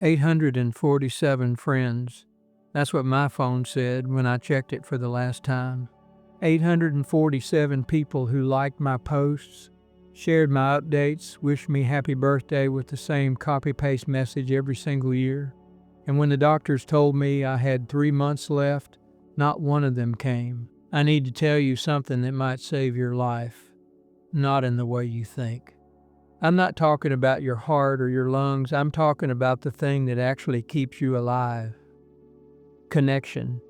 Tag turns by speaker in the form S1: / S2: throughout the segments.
S1: 847 friends. That's what my phone said when I checked it for the last time. 847 people who liked my posts, shared my updates, wished me happy birthday with the same copy-paste message every single year. And when the doctors told me I had 3 months left, not one of them came. I need to tell you something that might save your life. Not in the way you think. I'm not talking about your heart or your lungs. I'm talking about the thing that actually keeps you alive. Connection.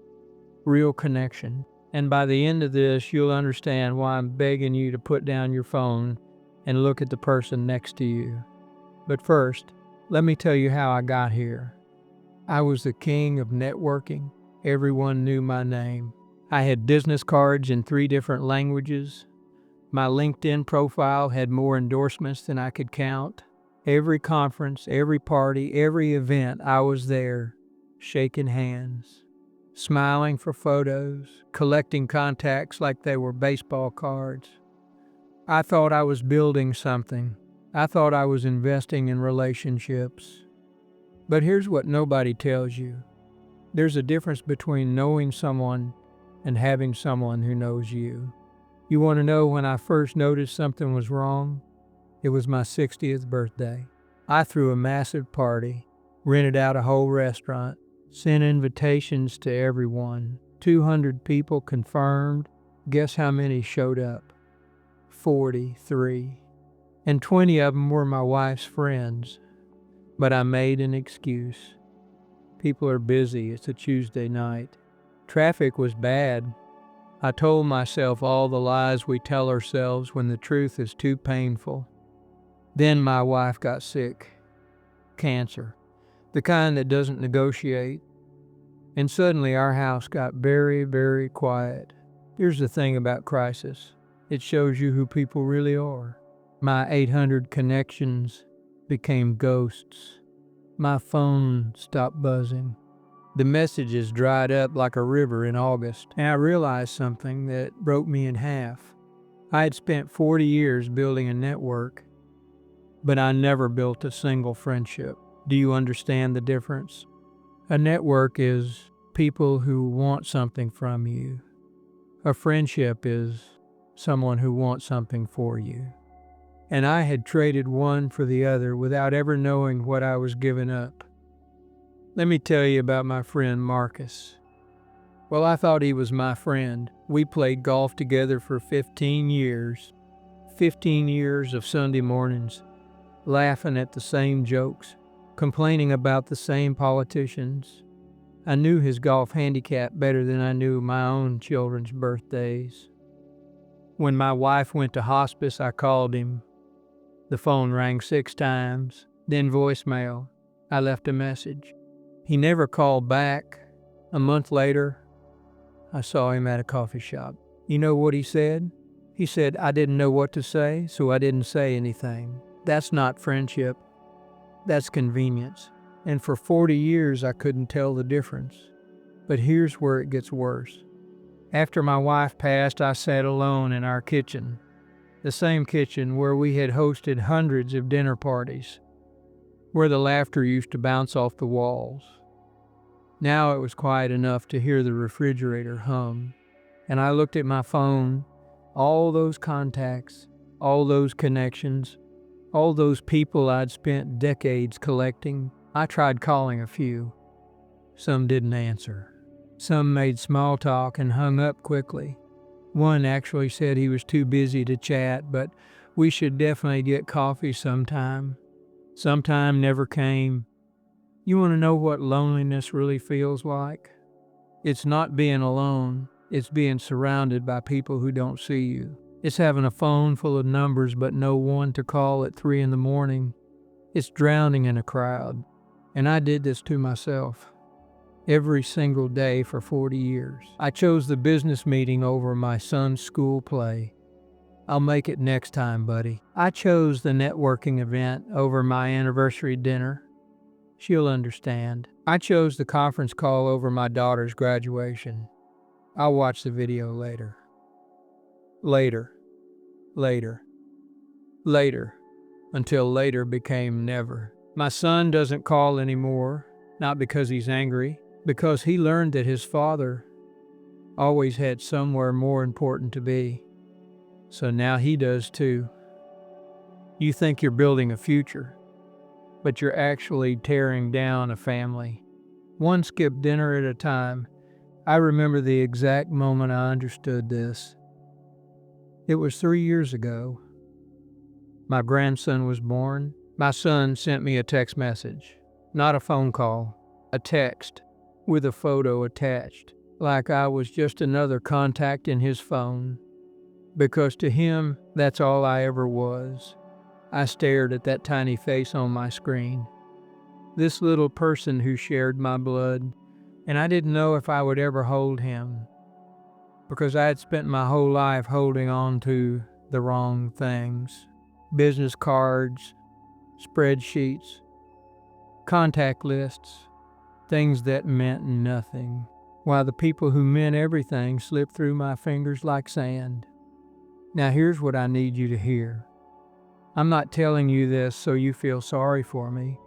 S1: Real connection. And by the end of this, you'll understand why I'm begging you to put down your phone and look at the person next to you. But first, let me tell you how I got here. I was the king of networking. Everyone knew my name. I had business cards in 3 different languages. My LinkedIn profile had more endorsements than I could count. Every conference, every party, every event, I was there, shaking hands, smiling for photos, collecting contacts like they were baseball cards. I thought I was building something. I thought I was investing in relationships. But here's what nobody tells you. There's a difference between knowing someone and having someone who knows you. You want to know when I first noticed something was wrong? It was my 60th birthday. I threw a massive party, rented out a whole restaurant, sent invitations to everyone. 200 people confirmed. Guess how many showed up? 43. And 20 of them were my wife's friends. But I made an excuse. People are busy. It's a Tuesday night. Traffic was bad. I told myself all the lies we tell ourselves when the truth is too painful. Then my wife got sick. Cancer. The kind that doesn't negotiate. And suddenly our house got very, very quiet. Here's the thing about crisis. It shows you who people really are. My 800 connections became ghosts. My phone stopped buzzing. The messages dried up like a river in August, and I realized something that broke me in half. I had spent 40 years building a network, but I never built a single friendship. Do you understand the difference? A network is people who want something from you. A friendship is someone who wants something for you. And I had traded one for the other without ever knowing what I was giving up. Let me tell you about my friend Marcus. Well, I thought he was my friend. We played golf together for 15 years. 15 years of Sunday mornings, laughing at the same jokes, complaining about the same politicians. I knew his golf handicap better than I knew my own children's birthdays. When my wife went to hospice, I called him. The phone rang 6 times, then voicemail. I left a message. He never called back. A month later, I saw him at a coffee shop. You know what he said? He said, I didn't know what to say, so I didn't say anything. That's not friendship. That's convenience. And for 40 years, I couldn't tell the difference. But here's where it gets worse. After my wife passed, I sat alone in our kitchen. The same kitchen where we had hosted hundreds of dinner parties, where the laughter used to bounce off the walls. Now it was quiet enough to hear the refrigerator hum, and I looked at my phone, all those contacts, all those connections, all those people I'd spent decades collecting. I tried calling a few. Some didn't answer. Some made small talk and hung up quickly. One actually said he was too busy to chat, but we should definitely get coffee sometime. Sometime never came. You want to know what loneliness really feels like? It's not being alone. It's being surrounded by people who don't see you. It's having a phone full of numbers but no one to call at 3 in the morning. It's drowning in a crowd. And I did this to myself. Every single day for 40 years. I chose the business meeting over my son's school play. I'll make it next time, buddy. I chose the networking event over my anniversary dinner. She'll understand. I chose the conference call over my daughter's graduation. I'll watch the video later. Later. Later. Later. Until later became never. My son doesn't call anymore, not because he's angry, because he learned that his father always had somewhere more important to be. So now he does too. You think you're building a future, but you're actually tearing down a family. One skipped dinner at a time. I remember the exact moment I understood this. It was 3 years ago. My grandson was born. My son sent me a text message, not a phone call, a text with a photo attached, like I was just another contact in his phone. Because to him, that's all I ever was. I stared at that tiny face on my screen. This little person who shared my blood, and I didn't know if I would ever hold him, because I had spent my whole life holding on to the wrong things. Business cards, spreadsheets, contact lists, things that meant nothing, while the people who meant everything slipped through my fingers like sand. Now here's what I need you to hear. I'm not telling you this so you feel sorry for me.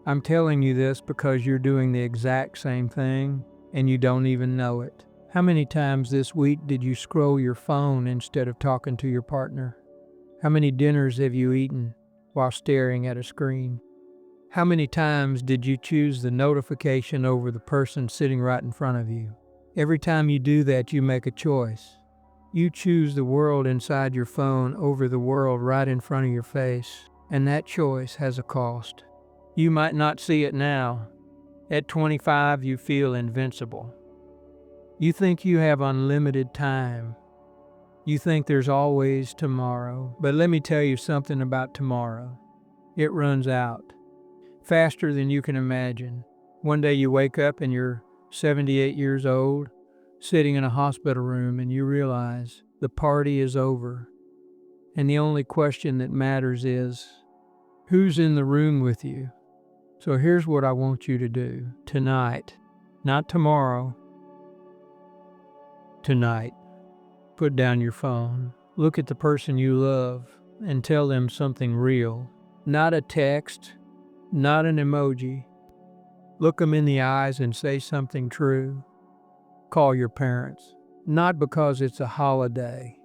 S1: I'm telling you this because you're doing the exact same thing and you don't even know it. How many times this week did you scroll your phone instead of talking to your partner? How many dinners have you eaten while staring at a screen? How many times did you choose the notification over the person sitting right in front of you? Every time you do that, you make a choice. You choose the world inside your phone over the world right in front of your face, and that choice has a cost. You might not see it now. At 25, you feel invincible. You think you have unlimited time. You think there's always tomorrow. But let me tell you something about tomorrow. It runs out faster than you can imagine. One day you wake up and you're 78 years old, sitting in a hospital room, and you realize the party is over. And the only question that matters is, who's in the room with you? So here's what I want you to do tonight, not tomorrow, tonight. Put down your phone, look at the person you love, and tell them something real. Not a text, not an emoji. Look them in the eyes and say something true. Call your parents, not because it's a holiday,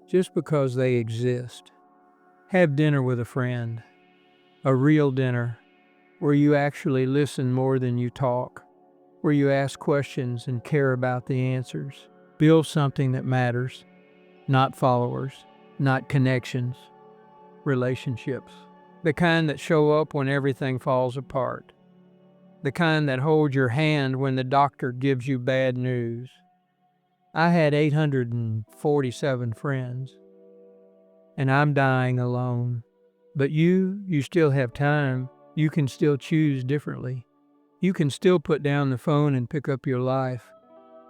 S1: just because they exist. Have dinner with a friend, a real dinner, where you actually listen more than you talk, where you ask questions and care about the answers. Build something that matters, not followers, not connections, relationships. The kind that show up when everything falls apart. The kind that hold your hand when the doctor gives you bad news. I had 847 friends, and I'm dying alone. But you still have time. You can still choose differently. You can still put down the phone and pick up your life.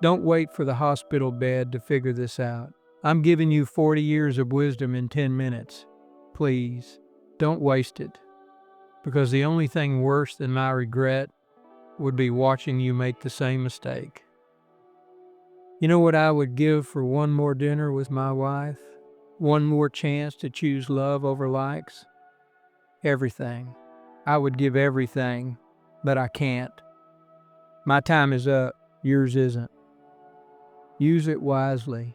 S1: Don't wait for the hospital bed to figure this out. I'm giving you 40 years of wisdom in 10 minutes. Please, don't waste it. Because the only thing worse than my regret would be watching you make the same mistake. You know what I would give for one more dinner with my wife? One more chance to choose love over likes? Everything. I would give everything, but I can't. My time is up. Yours isn't. Use it wisely.